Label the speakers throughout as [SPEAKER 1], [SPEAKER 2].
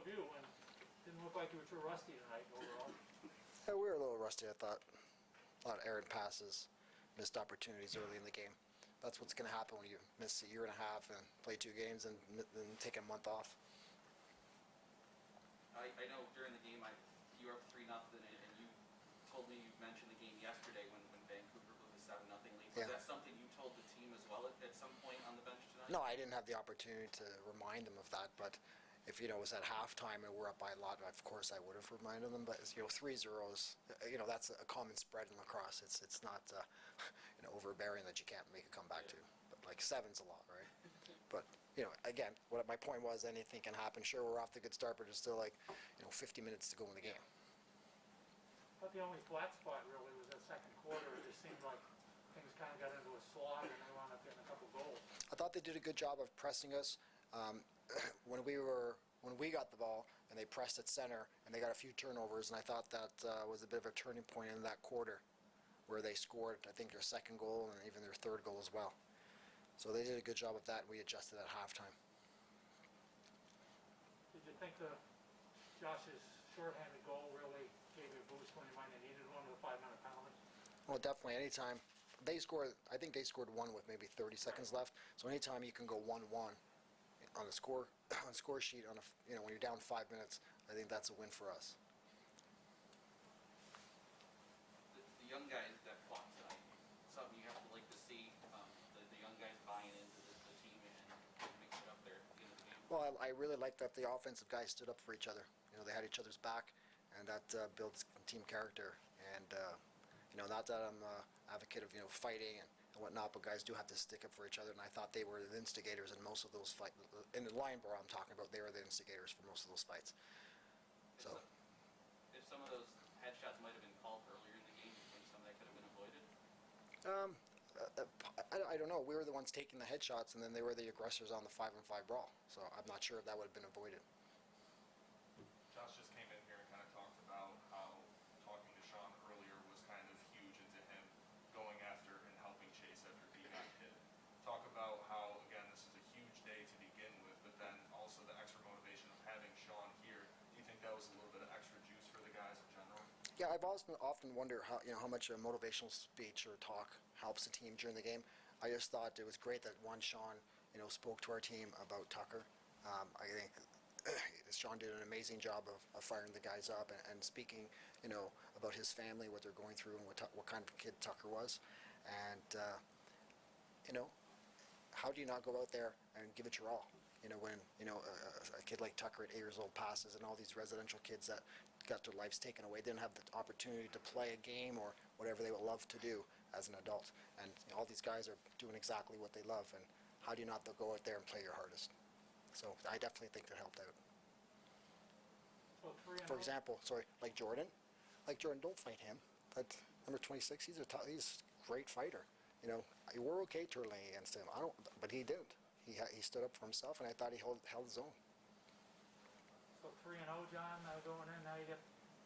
[SPEAKER 1] of you, and didn't look like you were too rusty tonight overall.
[SPEAKER 2] Yeah, we were a little rusty, I thought. A lot of errant passes, missed opportunities early in the game. That's what's going to happen when you miss a year and a half and play 2 games and then take a month off.
[SPEAKER 3] I know during the game you were up 3-0, and you told me you mentioned the game yesterday when Vancouver blew the 7-0 lead. Was that something you told the team as well at some point on the bench tonight?
[SPEAKER 2] No, I didn't have the opportunity to remind them of that, but if, it was at halftime and we're up by a lot, of course I would have reminded them. But, 3-0 is, that's a common spread in lacrosse. It's not, overbearing that you can't make a comeback to. But, 7's a lot, right? But, again, what my point was, anything can happen. Sure, we're off to a good start, but there's still, 50 minutes to go in the game.
[SPEAKER 1] But the only flat spot really was that second quarter. It just seemed like things kind of got into a slog and they wound up getting a couple goals.
[SPEAKER 2] I thought they did a good job of pressing us. When we got the ball and they pressed at center and they got a few turnovers, and I thought that was a bit of a turning point in that quarter where they scored, I think, their second goal and even their third goal as well. So they did a good job of that, and we adjusted at halftime.
[SPEAKER 1] Did you think Josh's shorthanded goal really gave you a boost when you might have needed one with the 5-minute penalty?
[SPEAKER 2] Well, definitely. Anytime they scored, I think they scored 1 with maybe 30 seconds left. So anytime you can go 1-1 on the score sheet when you're down 5 minutes, I think that's a win for us.
[SPEAKER 3] The young guys that fought tonight, something you have to like to see, the young guys buying into the team and mix it up there at the end of the game.
[SPEAKER 2] Well, I really like that the offensive guys stood up for each other. They had each other's back, and that builds team character. And not that I'm an advocate of fighting and whatnot, but guys do have to stick up for each other. And I thought they were the instigators in most of those fights. In the Lion Bar I'm talking about, they were the instigators for most of those fights. So,
[SPEAKER 3] if some of those headshots might have been called earlier in the game, do you think some of that could have been avoided?
[SPEAKER 2] I don't know. We were the ones taking the headshots, and then they were the aggressors on the 5-on-5 brawl. So I'm not sure if that would have been avoided.
[SPEAKER 4] Josh just came in here and kind of talked about how talking to Sean earlier was kind of huge into him going after and helping Chase after being got hit. Talk about how, again, this is a huge day to begin with, but then also the extra motivation of having Sean here. Do you think that was a little bit of extra juice for the guys in general?
[SPEAKER 2] Yeah, I've often wondered how much a motivational speech or talk helps a team during the game. I just thought it was great that Sean, spoke to our team about Tucker. I think Sean did an amazing job of firing the guys up and speaking, about his family, what they're going through, and what kind of kid Tucker was. And, how do you not go out there and give it your all? When, a kid like Tucker at 8 years old passes, and all these residential kids that got their lives taken away didn't have the opportunity to play a game or whatever they would love to do as an adult. And all these guys are doing exactly what they love, and how do you not go out there and play your hardest? So I definitely think that helped out.
[SPEAKER 1] So
[SPEAKER 2] For example, like Jordan, don't fight him. That number 26, he's a great fighter. We're okay turtling against him. But he didn't. He stood up for himself, and I thought he held his own.
[SPEAKER 1] So 3-0, John, going in. Now you get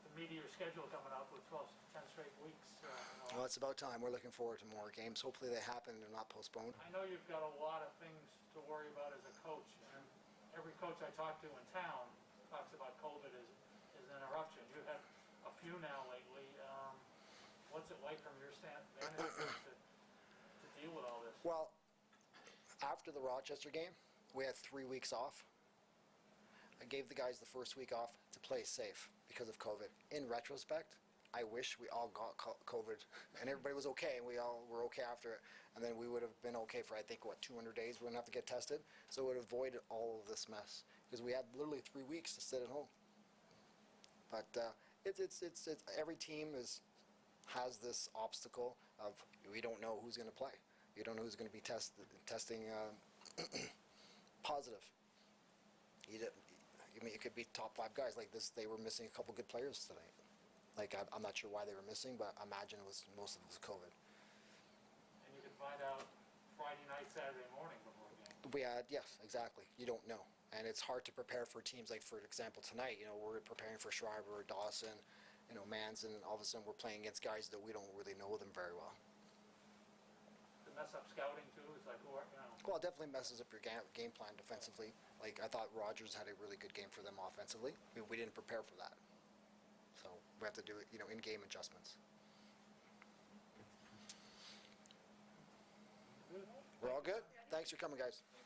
[SPEAKER 1] the Meteor Schedule coming up with 10 straight weeks.
[SPEAKER 2] Well, it's about time. We're looking forward to more games. Hopefully they happen and they're not postponed.
[SPEAKER 1] I know you've got a lot of things to worry about as a coach, and every coach I talk to in town talks about COVID as an interruption. You've had a few now lately. What's it like from your vantage to deal with all this?
[SPEAKER 2] Well, after the Rochester game, we had 3 weeks off. I gave the guys the first week off to play safe because of COVID. In retrospect, I wish we all got COVID and everybody was okay, and we all were okay after it. And then we would have been okay for, I think, 200 days. We wouldn't have to get tested. So it would have avoided all of this mess because we had literally 3 weeks to sit at home. But it's every team has this obstacle of we don't know who's going to play. You don't know who's going to be testing positive. It could be top 5 guys like this. They were missing a couple good players tonight. I'm not sure why they were missing, but I imagine most of it was COVID.
[SPEAKER 1] And you can find out Friday night, Saturday morning before the game.
[SPEAKER 2] Yes, exactly. You don't know. And it's hard to prepare for teams like, for example, tonight, we're preparing for Schreiber or Dawson, Manson, and all of a sudden we're playing against guys that we don't really know them very well.
[SPEAKER 1] To mess up scouting too, it's like,
[SPEAKER 2] Well, it definitely messes up your game plan defensively. Like, I thought Rogers had a really good game for them offensively. I mean, we didn't prepare for that. So we have to do, in-game adjustments.
[SPEAKER 1] Good.
[SPEAKER 2] We're all good? Thanks for coming, guys.